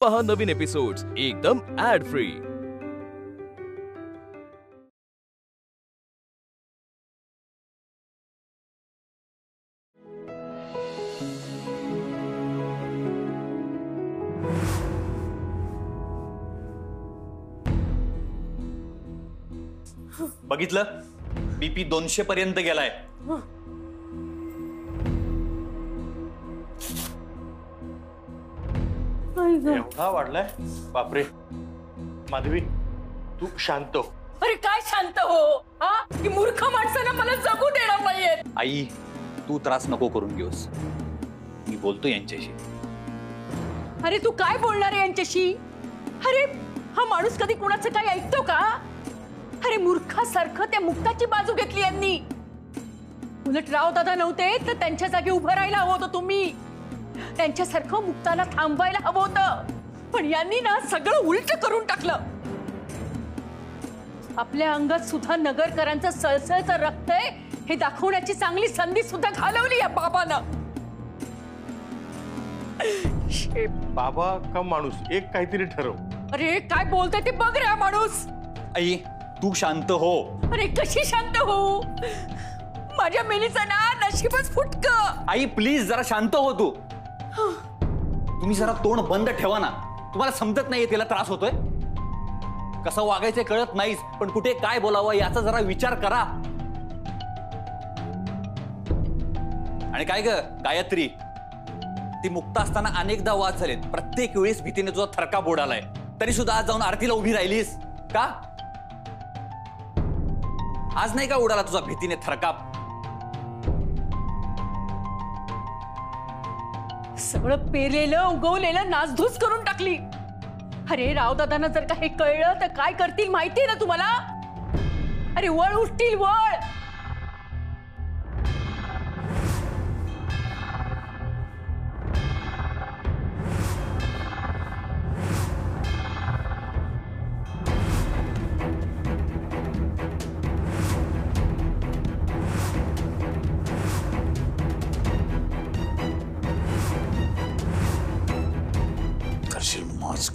पहा नवीन एपिसोड्स एकदम add free. बघितलं, बीपी 200 पर्यंत गेलाय। एवढा वाढलाय? बापरे। माधवी, तू शांत हो। अरे काय शांत हो? हा, की मूर्ख माणसाला मला जगू देणार नाहीये। आई, तू त्रास नको करून घेऊस, मी बोलतो यांच्याशी। अरे तू काय बोलणार आहे यांच्याशी? अरे हा माणूस कधी कुणाचं काय ऐकतो का? अरे मूर्खासारखं त्या मुक्ताची बाजू घेतली यांनी। उलट राव दादा नव्हते तर त्यांच्या जागी उभं राहायला हवं होतं तुम्ही। त्यांच्यासारखं मुक्ताला थांबवायला हवं होतं, पण यांनी ना सगळं उलट करून टाकलं। आपल्या अंगात सुद्धा नगरकरांचं सळसळचं रक्त आहे हे दाखवण्याची चांगली संधी सुद्धा घालवली या बाबानं। बाबा का माणूस, एक काहीतरी ठरव। अरे काय बोलतोय ते बघ रे हा माणूस। आई तू शांत हो। अरे कशी शांत हो? माझ्या मेलीचं ना नशीबच फुटकं। आई प्लीज जरा शांत हो तू। तुम्ही जरा तोंड बंद ठेवा ना। तुम्हाला समजत नाहीये तिला त्रास होतोय? कसं वागायचं कळत नाहीस, पण कुठे काय बोलावं याचा जरा विचार करा। आणि काय ग गायत्री, ती मुक्त असताना अनेकदा वाद झालेत, प्रत्येक वेळेस भीतीने तुझा थरकाप उडालाय, तरी सुद्धा आज जाऊन आरतीला उभी राहिलीस का? आज नाही का उडाला तुझा भीतीने थरकाप? सगळं पेरलेलं उगवलेलं नासधूस करून टाकली। अरे राव दादांना जर का हे कळलं तर काय करतील माहिती ना तुम्हाला? अरे वळ उठतील वळ।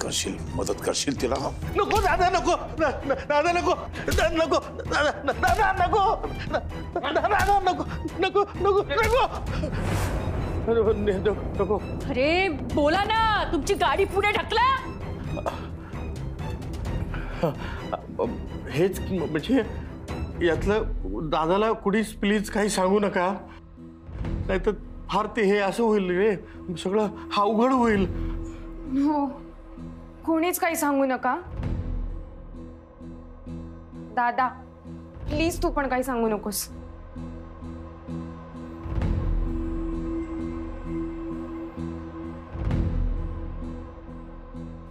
करशील मदत करशील तिला? नको दादा, नको दादा, नको नको दादा, नको दादा, नको नको नको नको नको। अरे बोला ना, तुमची गाडी पुढे ढकला। हेच म्हणजे यातलं दादाला कुणीच प्लीज काही सांगू नका, नाहीतर फार ते हे असं होईल रे, सगळं अवघड होईल। हो, कोणीच काही सांगू नका। दादा प्लीज तू पण काही सांगू नकोस।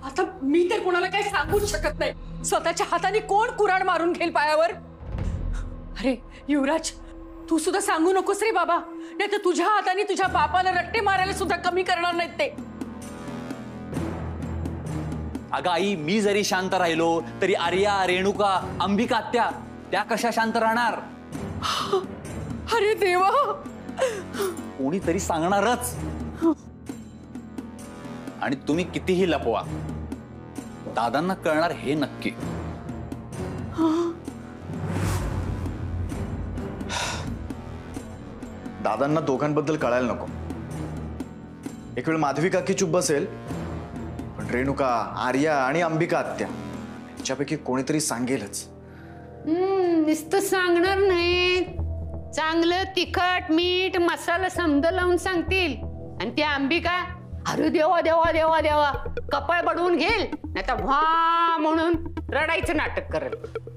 आता मी तर कोणाला काही सांगूच शकत नाही। स्वतःच्या हाताने कोण कुऱ्हाड मारून घेईल पायावर? अरे युवराज, तू सुद्धा सांगू नकोस रे बाबा, नाही तर तुझ्या हाताने तुझ्या बापाला रट्टे मारायला सुद्धा कमी करणार नाहीत ते। अगं आई, मी जरी शांत राहिलो तरी आर्या, रेणुका, अंबिका आत्या त्या कशा शांत राहणार? अरे देवा, कोणीतरी सांगणारच। आणि तुम्ही कितीही लपवा, दादांना कळणार हे नक्की। दादांना दोघांबद्दल कळायला नको। एक वेळ माधवी काकी चुप बसेल, पण रेणुका, आर्या आणि अंबिका आत्या यांच्यापैकी कोणीतरी सांगेलच। नुसतं सांगणार नाही, चांगलं तिखट मीठ मसाला समज लावून सांगतील। आणि ती अंबिका अरे देवा देवा देवा देवा कपाळ बडवून घेईल, नाही तर व्हा म्हणून रडायचं नाटक करेल।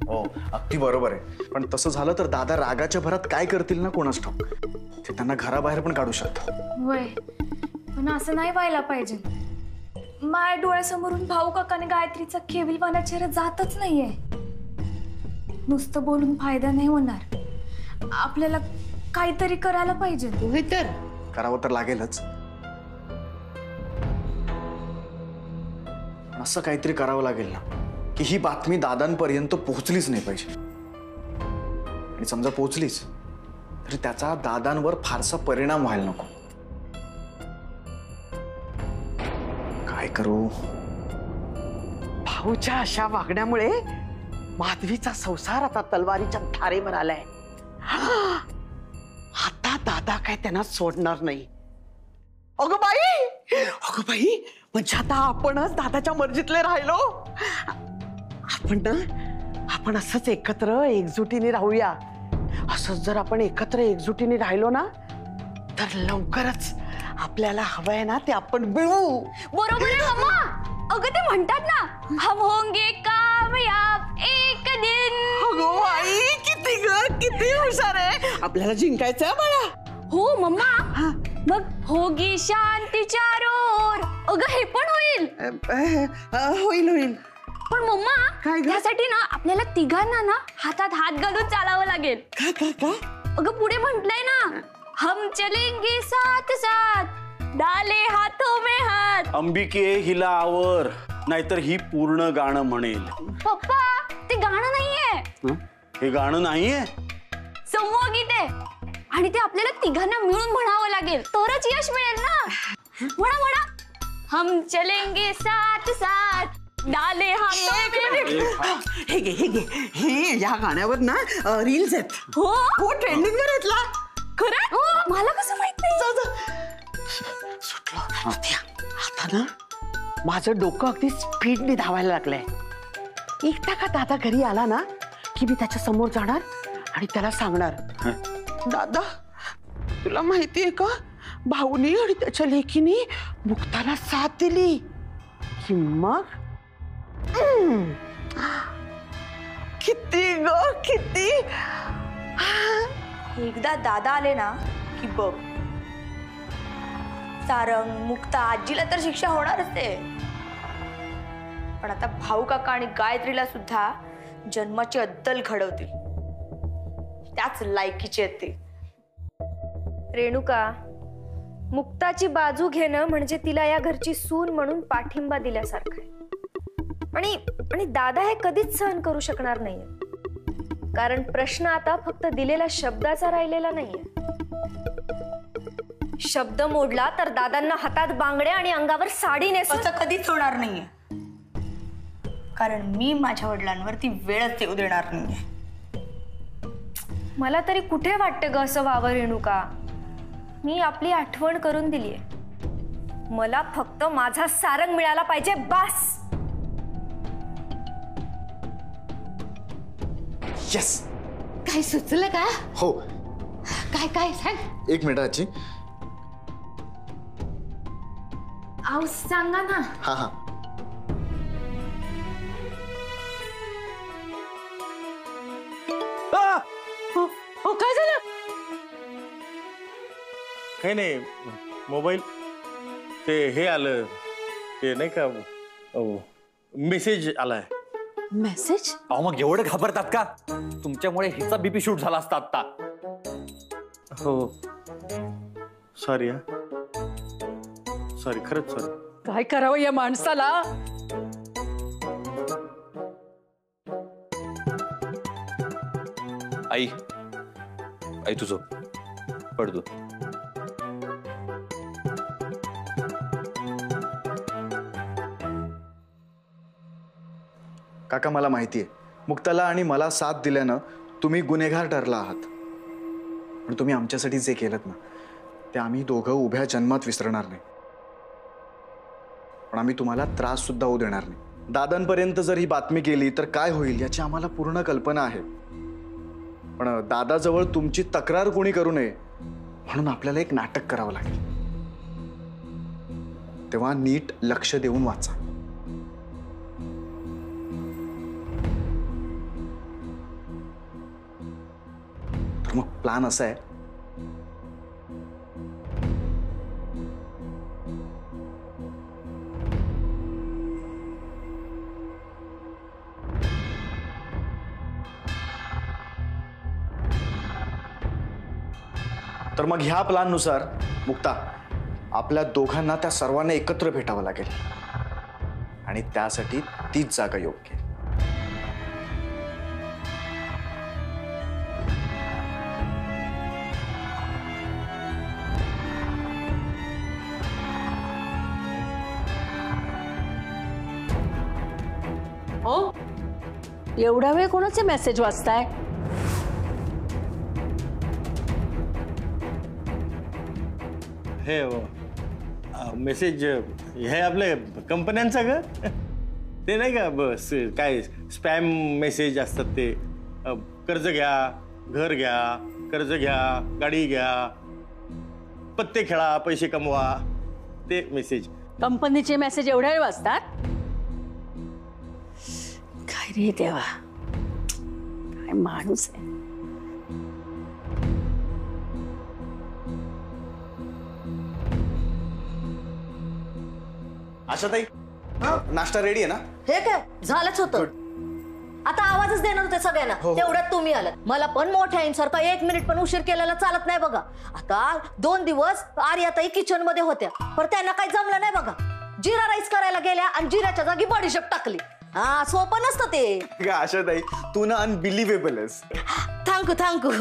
हो अगदी बरोबर आहे, पण तसं झालं तर दादा रागाच्या भरात काय करतील ना कोणास ठाऊक, ते त्यांना घराबाहेर पण काढू शकतात। होय, पण असं नाही व्हायला पाहिजे। माझ्या डोळ्यासमोरून भाऊ काकाने गायत्रीचा केविलवाना चेहरा जातच नाहीये। नुसतं बोलून फायदा नाही होणार, आपल्याला काहीतरी करायला पाहिजे। होय तर करावं तर लागेलच, असं काहीतरी करावं लागेल ना की ही बातमी दादांपर्यंत पोहोचलीच नाही पाहिजे। आणि समजा पोहोचलीच तरी त्याचा दादांवर फारसा परिणाम व्हायला नको। काय करू? भाऊच्या अशा वागण्यामुळे माधवीचा संसार आता तलवारीच्या धारेवर आलाय. आता दादा काय त्यांना सोडणार नाही. अगं बाई म्हणजे आता आपणच दादाच्या मर्जीतले राहिलो. आपण असंच एकत्र एकजुटीने राहूया. असंच जर आपण एकत्र एकजुटीने राहिलो ना तर लवकरच आपल्याला हवंय ना ते आपण मिळवू. बरोबर आहे मम्मा. अगं ते म्हणतात ना, हम होंगे कामयाब एक दिन. अगो आई किती हुशार आहे. आपल्याला जिंकायचं आहे बाळा. हो मम्मा. मग होगी शांती चारोर. अगं हे पण होईल. होईल. पण मम्मा काय ग? त्यासाठी ना आपल्याला तिघांना ना हातात हात घालून चालावं लागेल. का अगं पुढे म्हटलंय ना, हम चलेंगे साथ साथ डाले हाथों में हाथ. अंबिके हिला आवर, नाहीतर ही पूर्ण गाणं म्हणेल. पप्पा ते गाणं नाहीये. हे गाणं नाहीये. समूह गीत आहे आणि ते आपल्याला तिघांना मिळून म्हणावं लागेल तरच यश मिळेल ना. म्हणा. हम चलेंगे साथ साथ डाले हाथों में. हे घे हे या गाण्यावर ना रील्स आहेत. हो ट्रेंडिंग वर आहेत. खरं मला कसं माहित नाही. सुटलो. आता ना माझं डोकं अगदी स्पीडने धावायला लागलंय. एकटा का दादा घरी आला ना की मी त्याच्या समोर जाणार आणि त्याला सांगणार, दादा तुला माहितीये का भाऊनी आणि त्याच्या लेकीनी मुक्ताला साथ दिली. की मग किती एकदा दादा आले ना की बघ, सारंग मुक्ता आजीला तर शिक्षा होणारच आहे. पण आता भाऊ काका आणि गायत्रीला सुद्धा जन्माची अद्दल घडवतील. त्याच लायकीचे आहेत ते. रेणुका, मुक्ताची बाजू घेणं म्हणजे तिला या घरची सून म्हणून पाठिंबा दिल्यासारखं आहे. आणि दादा हे कधीच सहन करू शकणार नाहीये. कारण प्रश्न आता फक्त दिलेल्या शब्दाचा राहिलेला नाहीये. शब्द मोडला तर दादांना हातात बांगड्या आणि अंगावर साडी नेसणं कधीच होणार नाहीये. कारण मी माझ्या वडिलांवरती वेळच येऊ देणार नाहीये. मला तरी कुठे वाटतं ग असं व्हावं रेणुका. मी आपली आठवण करून दिलीये. मला फक्त माझा सारंग मिळाला पाहिजे बस. येस. काय सुचलं का? हो. काय सांग. एक मिनिट आजी. आऊ सांगा ना. हा काय झालं? काही नाही, मोबाईल ते हे आलं, ते नाही का मेसेज आलाय. मेसेज? अहो मग एवढं घाबरतात का? तुमच्यामुळे हिचा बीपी शूट झाला असता आता. हो सॉरी. सॉरी, खरंच सॉरी. काय करावं या माणसाला? आई तू झोप, पड तू. काका मला माहितीये मुक्ताला आणि मला साथ दिल्यानं तुम्ही गुन्हेगार ठरला आहात. पण तुम्ही आमच्यासाठी जे केलं ना ते आम्ही दोघं उभ्या जन्मात विसरणार नाही. पण आम्ही तुम्हाला त्रास सुद्धा होऊ देणार नाही. दादांपर्यंत जर ही बातमी गेली तर काय होईल याची आम्हाला पूर्ण कल्पना आहे. पण दादाजवळ तुमची तक्रार कोणी करू नये म्हणून आपल्याला एक नाटक करावं लागेल. तेव्हा नीट लक्ष देऊन वाचा. तर मग प्लान असा आहे, तर मग ह्या प्लाननुसार मुक्ता आपल्या दोघांना त्या सर्वांना एकत्र भेटावं लागेल आणि त्यासाठी तीच जागा योग्य. हो, एवढा वेळ कोणाचे मेसेज वाचताय? हे मेसेज हे आपले कंपन्यांचं ग ते नाही का बस काय स्पॅम मेसेज असतात ते कर्ज घ्या, घर घ्या, कर्ज घ्या, गाडी घ्या, पत्ते खेळा, पैसे कमवा, ते मेसेज. कंपनीचे मेसेज एवढ्या वेळ वाचतात? काय रे देवा, काय माणूस आहे. आशाताई नाश्ता रेडी आहे ना? हे काय झालंच होतं. आता आवाजच देणार होते सगळ्यांना, तेवढ्यात तुम्ही आलात. मला पण मोठ्या आईंसारखा 1 मिनिट पण उशीर केलेला चालत नाही बघा. आता 2 दिवस आर्याताई किचन मध्ये होत्या, पण त्यांना काही जमलं नाही बघा. जिरा राईस करायला गेल्या आणि जिऱ्याच्या जागी बडीशेप टाकली. हा, सोपं नसतं ते. आशाताई तू ना अनबिलिव्हेबल आहेस. थँक्यू.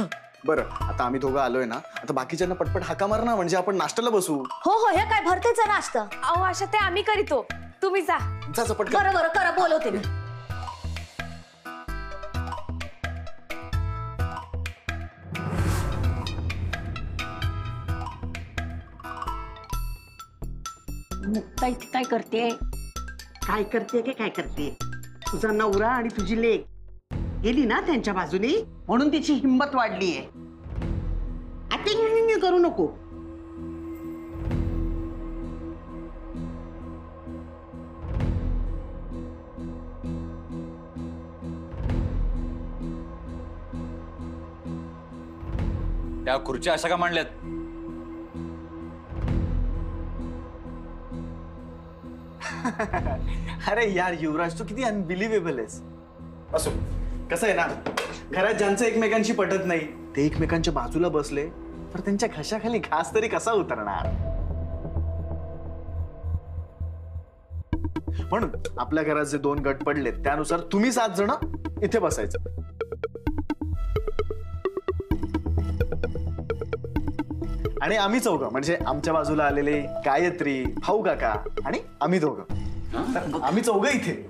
बरं, आता आम्ही दोघं आलोय ना, आता बाकीच्यांना पटपट हाका मार ना, म्हणजे आपण नाश्त्याला बसू. हो, हे काय भरतेचा नाश्ता? अहो अशा ते आम्ही करीतो, तुम्ही जा. जा पटकन. बरं करा, बोलवते मी. मुक्ता इथे काय करते? काय करते? तुझा नवरा आणि तुझी लेक गेली ना त्यांच्या बाजूने, म्हणून तिची हिंमत वाढली आहे. करू नको. त्या खुर्च्या अशा का मांडल्यात? अरे यार युवराज, तू किती अनबिलिव्हेबल आहेस. असो, कसं आहे ना, घरात ज्यांचं एकमेकांशी पटत नाही ते एकमेकांच्या बाजूला बसले तर त्यांच्या घशाखाली घास तरी कसा उतरणार. म्हणून आपल्या घरात जे 2 गट पडलेत त्यानुसार तुम्ही 7 जण इथे बसायचं. आणि आम्ही 4 म्हणजे आमच्या बाजूला आलेले गायत्री, भाऊ काका आणि आम्ही 2. आम्ही 4 इथे.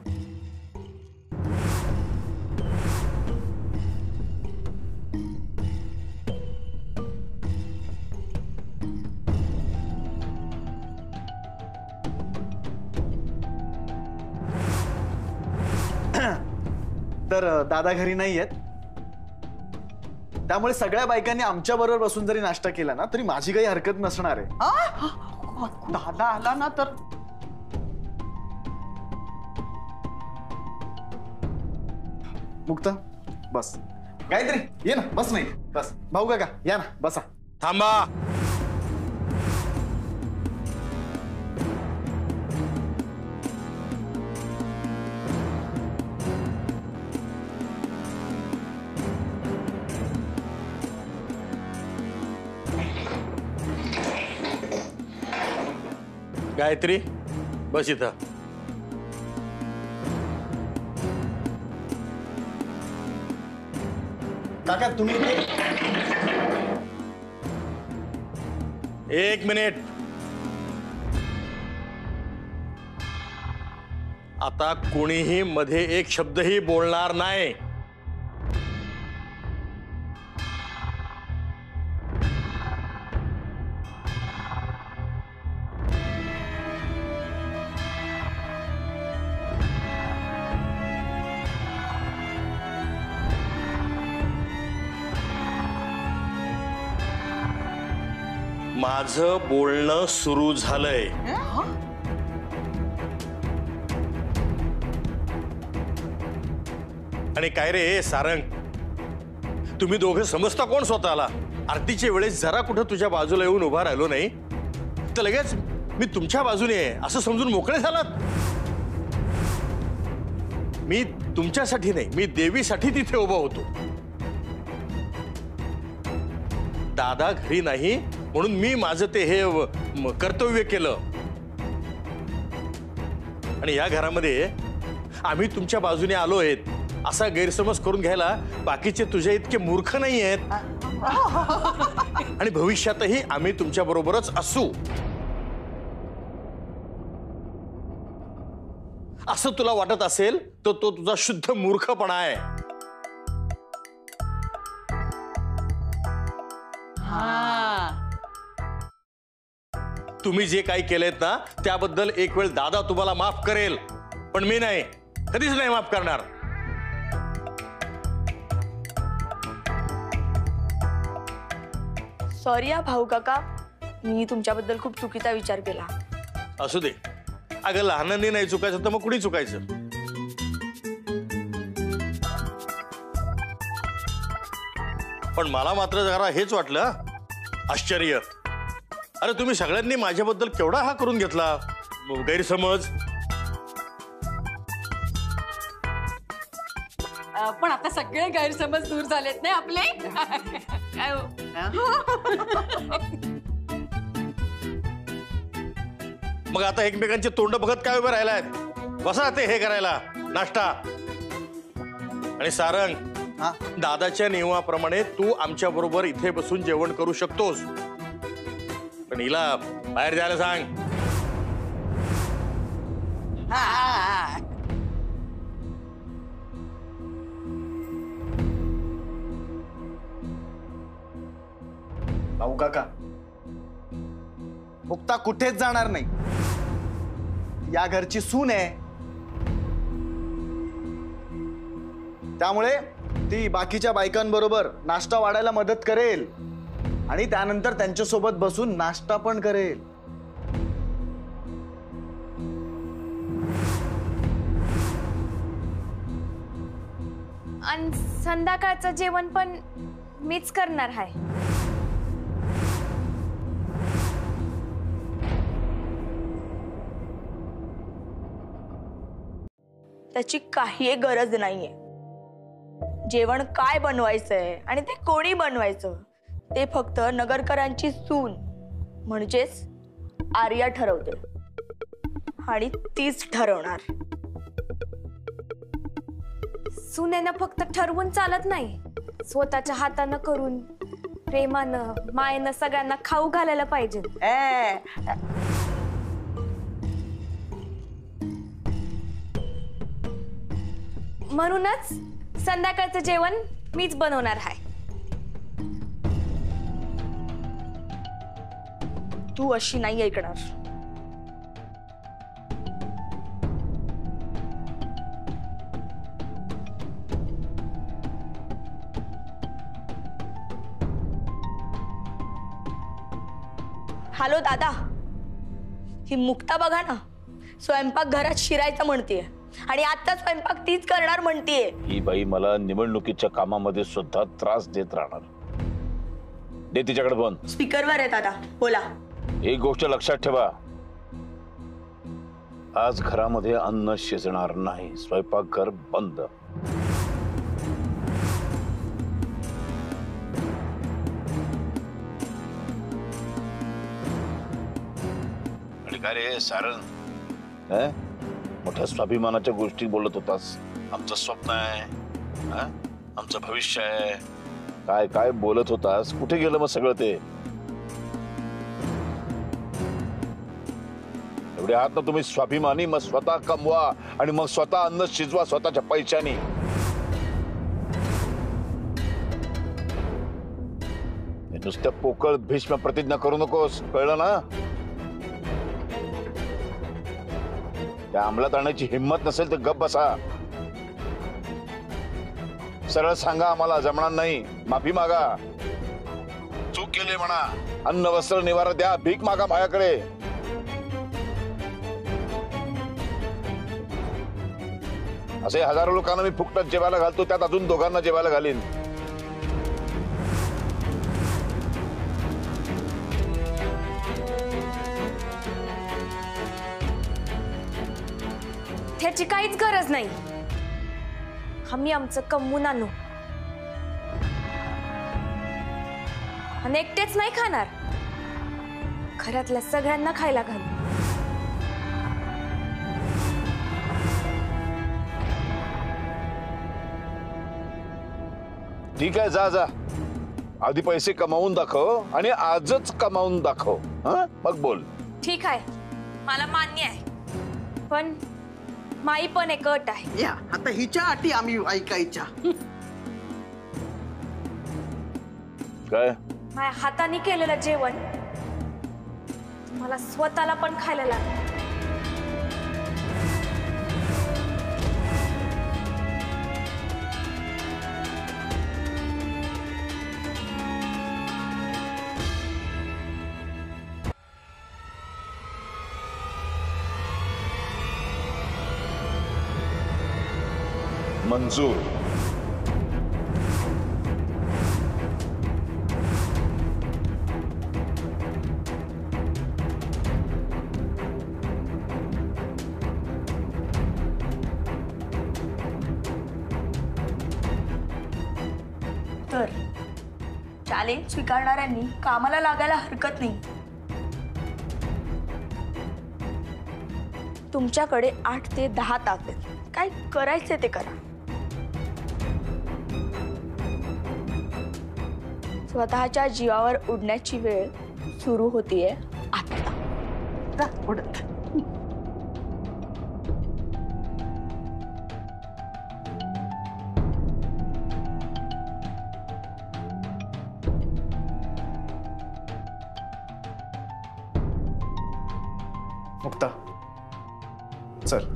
तर दादा घरी नाही आहेत, त्यामुळे सगळ्या बायकांनी आमच्या बरोबर बसून जरी नाश्ता केला ना तरी माझी काही हरकत नसणार आहे. दादा आला ना तर मुक्ता बस. गायत्री ये ना, बस. नाही बस. भाऊ काका या ना, बसा. थांबा. गायत्री बस इथं. काका तुम्ही 1 मिनिट. आता कोणीही मध्ये एक शब्दही बोलणार नाही. माझं बोलणं सुरू झालंय. आणि काय रे सारंग, तुम्ही दोघं समजता कोण स्वतःला? आरतीच्या वेळेस जरा कुठं तुझ्या बाजूला येऊन उभा राहिलो नाही तर लगेच मी तुमच्या बाजूने आहे असं समजून मोकळे झालात. मी तुमच्यासाठी नाही, मी देवीसाठी तिथे उभा होतो. दादा घरी नाही म्हणून मी माझं ते हे कर्तव्य केलं. आणि या घरामध्ये आम्ही तुमच्या बाजूने आलो आहेत असा गैरसमज करून घ्यायला बाकीचे तुझ्या इतके मूर्ख नाही आहेत. आणि भविष्यातही आम्ही तुमच्या बरोबरच असू. असं तुला वाटत असेल तर तो तुझा शुद्ध मूर्खपणा आहे. तुम्ही जे काही केलेत ना त्याबद्दल एक वेळ दादा तुम्हाला माफ करेल, पण मी नाही, कधीच नाही माफ करणार. सॉरी हा भाऊ काका, मी तुमच्याबद्दल खूप चुकीचा विचार केला. असू दे अगं, लहानांनी नाही चुकायचं तर मग कुणी चुकायचं. पण मला मात्र जरा हेच वाटलं आश्चर्य. अरे तुम्ही सगळ्यांनी माझ्याबद्दल केवढा हा करून घेतला गैरसमज. पण आता सगळे गैरसमज दूर झालेत नाही आपले. काय हो? मग आता एकमेकांचे तोंड बघत काय उभे राहिलायत? बसा ते हे करायला नाश्ता. आणि सारंग, दादाच्या नियमाप्रमाणे तू आमच्या बरोबर इथे बसून जेवण करू शकतोस, पण हिला बाहेर जायला सांग. भाऊ काका, मुक्ता कुठेच जाणार नाही. या घरची सून आहे, त्यामुळे ती बाकीच्या बायकांबरोबर नाश्ता वाढायला मदत करेल आणि त्यानंतर त्यांच्यासोबत बसून नाश्ता पण करेल. आणि संध्याकाळचं जेवण पण मीच करणार आहे. त्याची काही गरज नाहीये. जेवण काय बनवायचंय आणि ते कोणी बनवायचं ते फक्त नगरकरांची सून म्हणजेच आर्या ठरवते आणि तीच ठरवणार. सुनेनं फक्त ठरवून चालत नाही, स्वतःच्या हातानं करून प्रेमानं मायेनं सगळ्यांना खाऊ घालायला पाहिजे. म्हणूनच संध्याकाळचं जेवण मीच बनवणार आहे. तू अशी नाही ऐकणार. हॅलो दादा, ही मुक्ता बघा ना, स्वयंपाक घरात शिरायचं म्हणतेय आणि आता स्वयंपाक तीच करणार म्हणतेय. ही बाई मला निवडणुकीच्या कामामध्ये सुद्धा त्रास देत राहणार. दे तिच्याकडे फोन. स्पीकरवर आहे दादा, बोला. एक गोष्ट लक्षात ठेवा, आज घरामध्ये अन्न शिजणार नाही, स्वयंपाकघर बंद. आणि काय रे सारंग, मोठ्या स्वाभिमानाच्या गोष्टी बोलत होतास. आमचं स्वप्न आहे, आमचं भविष्य आहे, काय काय बोलत होतास, कुठे गेलं मग सगळं ते? एवढे आहात ना तुम्ही स्वाभिमानी, मग स्वतः कमवा आणि मग स्वतः अन्न शिजवा स्वतःच्या पैशानी. नुसत्या पोकळ भीष्म प्रतिज्ञा करू नकोस, कळलं ना? त्या अंमलात आणण्याची हिंमत नसेल तर गप बसा. सरळ सांगा आम्हाला जमणार नाही, माफी मागा. चूक केली म्हणा, अन्न वस्त्र निवारा द्या, भीक मागा माझ्याकडे. असे हजारो लोकांना मी फुकटात जेवायला घालतो, त्यात अजून दोघांना जेवायला घालीन. त्याची काहीच गरज नाही. आम्ही आमचं कमवून आणू आणि एकटेच नाही खाणार, घरातल्या सगळ्यांना खायला घालू. ठीक आहे, जा जा, आधी पैसे कमावून दाखव आणि आजच कमावून दाखव, मग बोल. ठीक आहे, मला मान्य आहे, पण माई पण एक अट आहे. या आता हिच्या अटी आम्ही ऐकायच्या. काय माझ्या हाताने केलेलं जेवण मला स्वतःला पण खायला लागलं. मंजूर. तर चॅलेंज स्वीकारणाऱ्यांनी कामाला लागायला हरकत नाही. तुमच्याकडे 8 ते 10 तास आहेत. काय करायचे ते करा. स्वतःच्या जीवावर उडण्याची वेळ सुरू होतीये आता. जा, उडत. मुक्ता चल.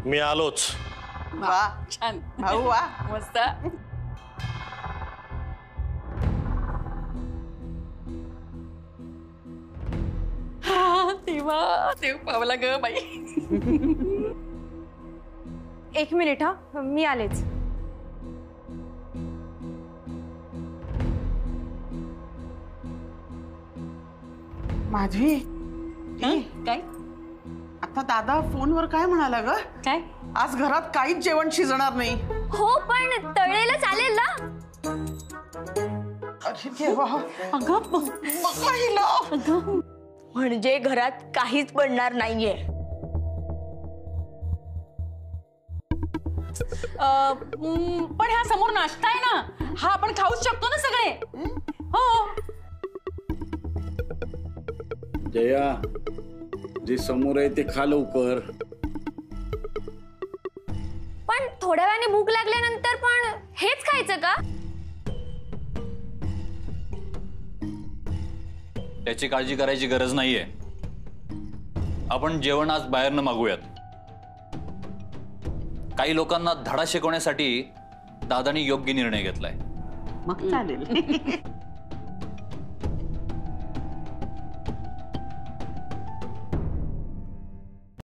मी आलोच. वा छान भाऊ वा. मस्त. तेव्हा देव पावला ग बाई. 1 मिनिट हा, मी आलेच. माधवी काय आता दादा फोनवर काय म्हणाला ग? काय आज घरात काहीच जेवण शिजणार नाही. हो पण तळलेलं चालेल ना? अरे देवा. अगं बघायला. म्हणजे घरात काहीच बनणार नाहीये. पण ह्या समोर नाश्ता आहे ना, हा आपण खाऊच शकतो ना सगळे. हो जया, जे समोर आहे ते खा लवकर. पण थोड्या वेळाने भूक लागल्यानंतर पण हेच खायचं का? त्याची काळजी करायची गरज नाहीये. आपण जेवण आज बाहेरनं मागूयात. काही लोकांना धडा शिकवण्यासाठी दादानी योग्य निर्णय घेतलाय. मग चालेल.